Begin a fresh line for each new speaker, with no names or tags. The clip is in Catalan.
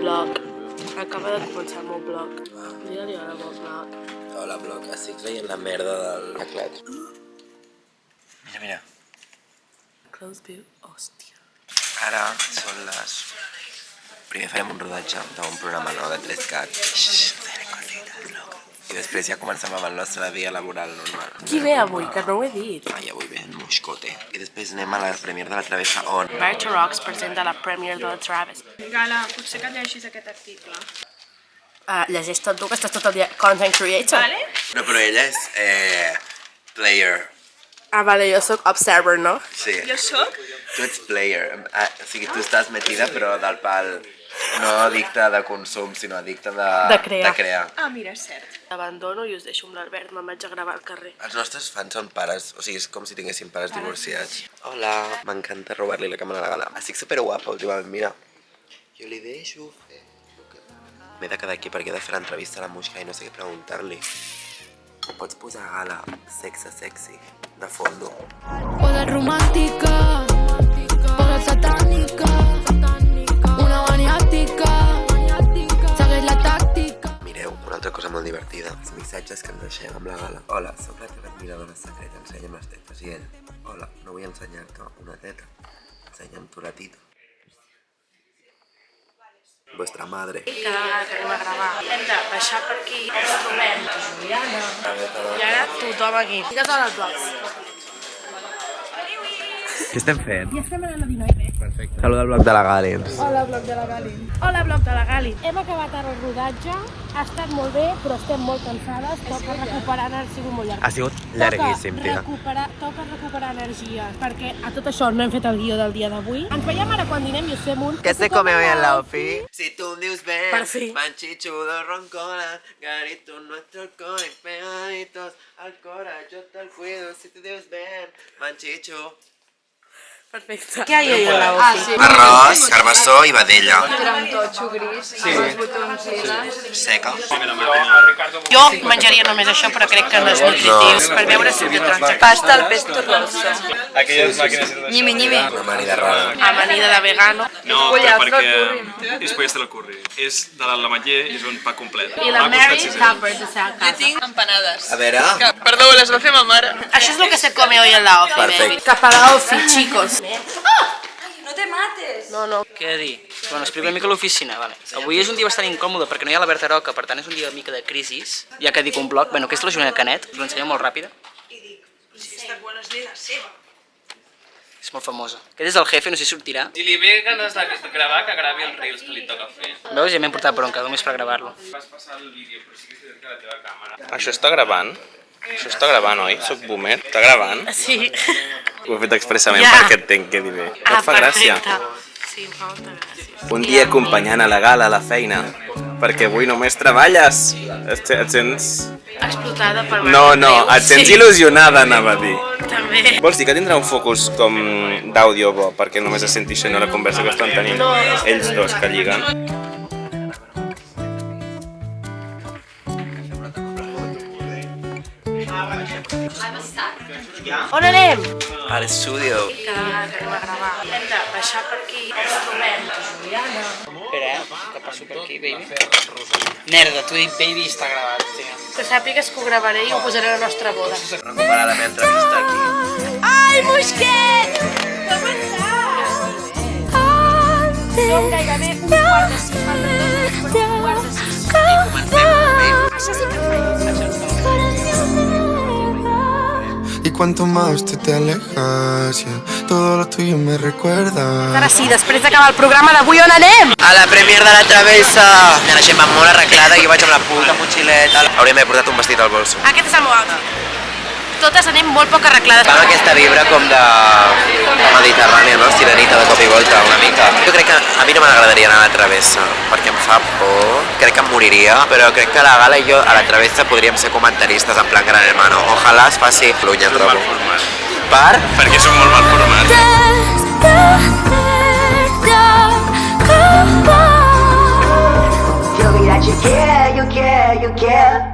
blog. Acaba de començar el meu blog. Digue-li hola, meu blog.
Hola, blog. Estic veient la merda del teclat. Mira, mira.
Close view, hòstia.
Ara són les... Primer farem un rodatge d'un programa nou de 3CAT. I després ja comencem amb el nostre dia laboral normal.
Qui ve avui? Que no ho he dit.
Ai, avui ve el Moixcote. I després anem a la Premier de la Travessa on...
Virtual Rocks presenta la Premier de la Travis.
Gala, potser que llegis aquest article.
Llegeix tot tu, que estàs tot el dia content creator.
Vale?
No, però ella és player.
Vale, jo soc observer, no?
Sí.
Jo sóc?
Tu ets player. O sigui, tu estàs metida, però del pal... No addicte de consum, sinó addicte de crear.
Ah, mira, és cert.
L'abandono i us deixo amb l'Albert, me'n vaig a gravar al carrer.
Els nostres fans són pares, o sigui, és com si tinguessin pares divorciats. Hola, m'encanta robar-li la càmera a la Gala. Estic superguapa últimament, mira. Jo li deixo fer... M'he de quedar aquí perquè he de fer l'entrevista a la Muixca i no sé què preguntar-li. Pots posar Gala sexe sexy de fondo?
Poder romàntica, poder satànica, una maniàtica, segueix la tàctica.
Mireu, una altra cosa molt divertida. Els missatges que ens deixem amb la Gala. Hola, soc la teva admiradora secreta, ensenya'm les tetes. I ell, hola, no vull ensenyar-te una teta, ensenya'm tu la tita. Vuestra madre.
Cada vegada que anem a gravar hem de baixar per aquí, ens trobem Juliana, i ara tothom aquí. Digues hola als blogs.
Què estem fent?
Ja estem anant a dinar i res.
Perfecte. Saluda al bloc de la Galins.
Hola, blog de la Galin.
Hola, blog de la Gali. Hem acabat ara el rodatge, ha estat molt bé, però estem molt cansades, toca recuperar energia, ha sigut molt llarg.
Ha sigut llarguíssim, tia.
Toca recuperar energia, perquè a tot això no hem fet el guió del dia d'avui. Ens veiem ara quan dinem i us fem un...
¿Qué se come hoy en la ofi? Si tú dius ven,
Per fi.
manchichudo roncola, garitos nuestros cones pegaditos, al cora yo te cuido, si tú dius ven, manchichu.
Perfecte. Què hi ha en la ofi?
Arròs, carbassó i vedella.
Era un totxo gris, amb els botons liles.
Seca.
Jo menjaria només això, però crec que no és nutritiu. Per veure si té tronxa.
Pasta al pesto rosso.
Aquelles màquines...
Nyimi, nyimi.
Una amanida rara.
Amanida de vegano.
No, però perquè és pollastre al curri. És de l'ametller i és un pa complet.
I la Mary Tupper de seva
Jo
casa.
tinc empanades.
A veure...
Perdó, les va fer ma mare.
Això és el que se come hoy en la ofi,
Perfecte.
baby. Cap a la ofi, chicos.
No te mates.
No.
Què he de dir? Bueno, explico una mica l'oficina, vale. Avui és un dia bastant incòmode perquè no hi ha la Berta Roca, per tant és un dia una mica de crisis. Ja que dic un blog, bueno, aquesta és la Joana Canet, us l'ensenyo molt ràpida. És molt famosa. Aquest és el jefe, no sé si sortirà.
Si li ve ganes de gravar, que gravi els reels que li toca fer.
Veus? Ja m'he portat bronca, només per gravar-lo.
Vas passar el vídeo, però sí que és que la teva càmera...
Això està gravant? Això està gravant, oi? Soc boomer. Està gravant?
Sí.
Ho he fet expressament
Ja.
perquè et tenc que dir bé. No et fa gràcia?
Sí, em fa molta gràcia.
Un dia acompanyant a la Gala a la feina, perquè avui només treballes. Et sents...
Explotada per...
No, et sents il·lusionada, anava a dir.
També.
Vols dir que tindrà un focus com d'àudio bo, perquè només es senti això, no la conversa que estan tenint ells dos que lliguen?
On anem?
A l'estudi.
Cada vegada que anem a gravar hem de baixar per aquí, ens trobem Juliana.
Espera, que passo per aquí, baby. Merda, t'ho he dit baby i està gravat, tio.
Que sàpigues que ho gravaré i ho posaré a la nostra boda.
Recuperar la meva entrevista aquí.
Ai, Mosquet! Com estàs? Som gairebé un quart de 5, falten 2 minuts per un quart de 6. Això sí que fes.
Y cuanto más tú te alejas, yeah, todo lo tuyo me recuerda.
Ara sí, després d'acabar el programa d'avui, on anem?
A la Premier de la Travessa. La gent va molt arreglada i jo vaig amb la puta motxileta. Hauríem d'haver portat un vestit al bolso.
Aquest és el meu outfit. Totes anem molt poc arreglades.
Fa aquesta vibra com de mediterrània, no? Sirenita de cop i volta, una mica. Jo crec que a mi no m'agradaria anar a la Travessa, perquè em fa por. Crec que em moriria, però crec que la Gala i jo a la Travessa podríem ser comentaristes en plan gran hermano. Ojalà es faci l'unya, trobo. Per?
Perquè som molt mal formats.
Tell me that you care,